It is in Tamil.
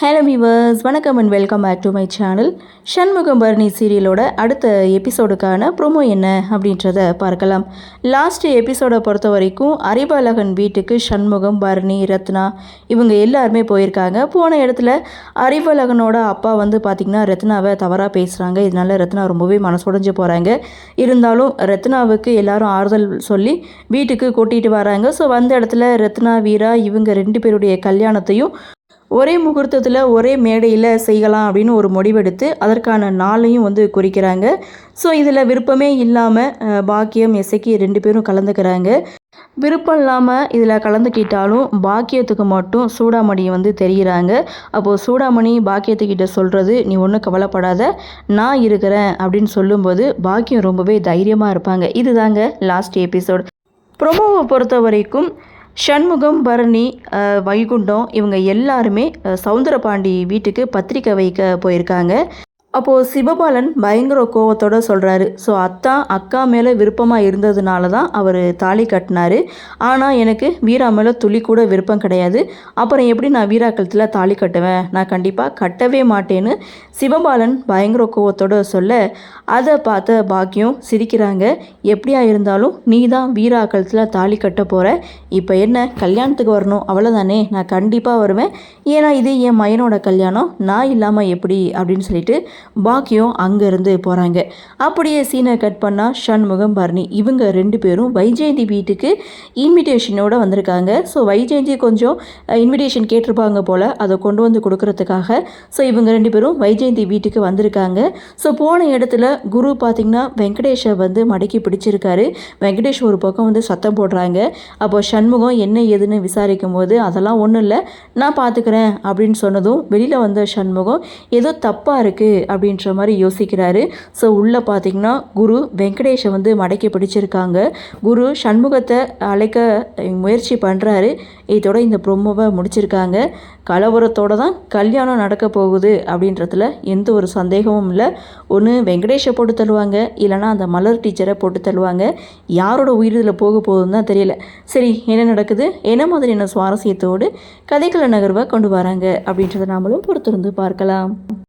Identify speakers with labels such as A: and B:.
A: ஹலோ வீவர்ஸ், வணக்கம் and welcome back to my channel. Shanmugam Bharani சீரியலோட அடுத்த எபிசோடுக்கான ப்ரோமோ என்ன அப்படின்றத பார்க்கலாம். லாஸ்ட் எபிசோடை பொறுத்த வரைக்கும் அறிவழகன் வீட்டுக்கு சண்முகம், பரணி, ரத்னா இவங்க எல்லாருமே போயிருக்காங்க. போன இடத்துல அறிவழகனோட அப்பா பார்த்திங்கன்னா ரத்னாவை தவறாக பேசுகிறாங்க. இதனால ரத்னா ரொம்பவே மனசுடைஞ்சு போகிறாங்க. இருந்தாலும் ரத்னாவுக்கு எல்லாரும் ஆறுதல் சொல்லி வீட்டுக்கு கூட்டிகிட்டு வராங்க. ஸோ வந்த இடத்துல ரத்னா, வீரா இவங்க 2 பேருடைய கல்யாணத்தையும் ஒரே முகூர்த்தத்தில் ஒரே மேடையில் செய்யலாம் அப்படின்னு ஒரு முடிவெடுத்து அதற்கான நாளையும் குறிக்கிறாங்க. ஸோ இதில் விருப்பமே இல்லாமல் பாக்கியம், இசக்கி 2 பேரும் கலந்துக்கிறாங்க. விருப்பம் இல்லாமல் இதில் கலந்துக்கிட்டாலும் பாக்கியத்துக்கு மட்டும் சூடாமணி தெரிகிறாங்க. அப்போது சூடாமணி பாக்கியத்துக்கிட்ட சொல்கிறது, நீ ஒன்றும் கவலைப்படாத, நான் இருக்கிறேன் அப்படின்னு சொல்லும்போது பாக்கியம் ரொம்பவே தைரியமாக இருப்பாங்க. இதுதாங்க லாஸ்ட் எபிசோட். ப்ரொமோவை பொறுத்த வரைக்கும் சண்முகம், பரணி, வைகுண்டம் இவங்க எல்லாருமே சவுந்தரபாண்டி வீட்டுக்கு பத்திரிக்கை வைக்க போயிருக்காங்க. அப்போது சிவபாலன் பயங்கர கோவத்தோடு சொல்கிறாரு, ஸோ அக்கா மேலே விருப்பமாக இருந்ததுனால தான் அவர் தாலி கட்டினார். ஆனால் எனக்கு வீரா மேலே துளி கூட விருப்பம் கிடையாது. அப்புறம் எப்படி நான் வீரா கழுத்தில் தாலி கட்டுவேன்? நான் கண்டிப்பாக கட்டவே மாட்டேன்னு சிவபாலன் பயங்கர கோவத்தோடு சொல்ல, அதை பார்த்த பாக்கியம் சிரிக்கிறாங்க. எப்படியா இருந்தாலும் நீ தான் வீரா கழுத்தில் தாலி கட்ட போகிற, இப்போ என்ன கல்யாணத்துக்கு வரணும் அவ்வளோதானே? நான் கண்டிப்பாக வருவேன், ஏன்னா இது என் மயனோட கல்யாணம், நான் இல்லாமல் எப்படி அப்படின்னு சொல்லிட்டு பாக்கியம் அங்கேருந்து போகிறாங்க. அப்படியே சீனை கட் பண்ணால் சண்முகம், பரணி இவங்க 2 பேரும் வைஜெயந்தி வீட்டுக்கு இன்விடேஷனோடு வந்திருக்காங்க. ஸோ வைஜெயந்தி கொஞ்சம் இன்விடேஷன் கேட்டிருப்பாங்க போல், அதை கொண்டு வந்து கொடுக்கறதுக்காக ஸோ இவங்க 2 பேரும் வைஜெயந்தி வீட்டுக்கு வந்திருக்காங்க. ஸோ போன இடத்துல குரு பார்த்திங்கன்னா வெங்கடேஷை மடக்கி பிடிச்சிருக்காரு. வெங்கடேஷ் ஒரு பக்கம் சத்தம் போடுறாங்க. அப்போ சண்முகம் என்ன ஏதுன்னு விசாரிக்கும் போது, அதெல்லாம் ஒன்றும் இல்லை, நான் பார்த்துக்கிறேன் அப்படின்னு சொன்னதும் வெளியில் வந்த சண்முகம் ஏதோ தப்பாக இருக்குது அப்படின்ற மாதிரி யோசிக்கிறாரு. ஸோ உள்ளே பார்த்திங்கன்னா குரு வெங்கடேஷை மடக்கி பிடிச்சிருக்காங்க. குரு சண்முகத்தை அழைக்க முயற்சி பண்ணுறாரு. இதோட இந்த ப்ரோமோவை முடிச்சிருக்காங்க. கலவரத்தோடு தான் கல்யாணம் நடக்க போகுது அப்படின்றதுல எந்த ஒரு சந்தேகமும் இல்லை. ஒன்று வெங்கடேஷை போட்டு தள்ளுவாங்க, இல்லைனா அந்த மலர் டீச்சரை போட்டு தள்ளுவாங்க. யாரோட உயிர் இதில் போக போகுதுன்னு தான் தெரியல. சரி, என்ன நடக்குது, என்ன மாதிரியான சுவாரஸ்யத்தோடு கதைக்கள நகர்வை கொண்டு வராங்க அப்படின்றத நாமளும் பொறுத்திருந்து பார்க்கலாம்.